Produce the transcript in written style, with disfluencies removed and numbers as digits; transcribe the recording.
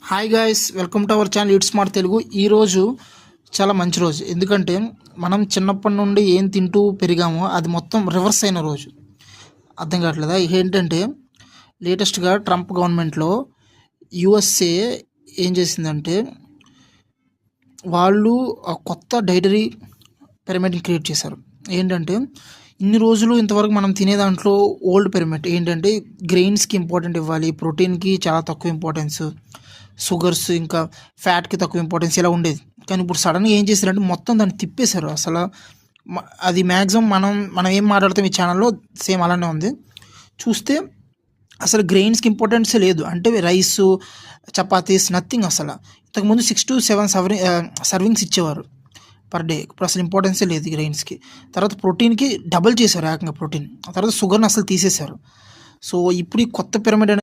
Hi guys, welcome to our channel it's smart Telugu. ఈరోజు చాలా మంచి రోజు. ఎందుకంటే మనం చిన్నప్పటి నుండి ఏం తింటూ పెరిగామో అది మొత్తం రివర్స్ అయిన రోజు. అర్థం కావట్లేదా? ఏంటంటే లేటెస్ట్గా ట్రంప్ గవర్నమెంట్లో యుఎస్ఏ ఏం చేసిందంటే వాళ్ళు కొత్త డైటరీ పిరమిడ్ని క్రియేట్ చేశారు. ఏంటంటే ఇన్ని రోజులు ఇంతవరకు మనం తినే దాంట్లో ఓల్డ్ పిరమిడ్ ఏంటంటే గ్రెయిన్స్కి ఇంపార్టెంట్ ఇవ్వాలి, ప్రోటీన్కి చాలా తక్కువ ఇంపార్టెన్స్, షుగర్స్ ఇంకా ఫ్యాట్కి తక్కువ ఇంపార్టెన్స్ ఇలా ఉండేది. కానీ ఇప్పుడు సడన్గా ఏం చేశారంటే మొత్తం దాన్ని తిప్పేశారు. అసలు అది మ్యాక్సిమం మనం ఏం మాట్లాడతాం ఈ ఛానల్లో సేమ్ అలానే ఉంది. చూస్తే అసలు గ్రెయిన్స్కి ఇంపార్టెన్సే లేదు. అంటే రైస్, చపాతీస్ నథింగ్. అసలు ఇంతకుముందు 6 to 7 సర్వింగ్స్ ఇచ్చేవారు పర్ డే. ఇప్పుడు అసలు ఇంపార్టెన్సే లేదు గ్రెయిన్స్కి. తర్వాత ప్రోటీన్కి డబుల్ చేశారు ఏకంగా ప్రోటీన్. ఆ తర్వాత షుగర్ని అసలు తీసేశారు. సో ఇప్పుడు ఈ కొత్త పిరమిడ్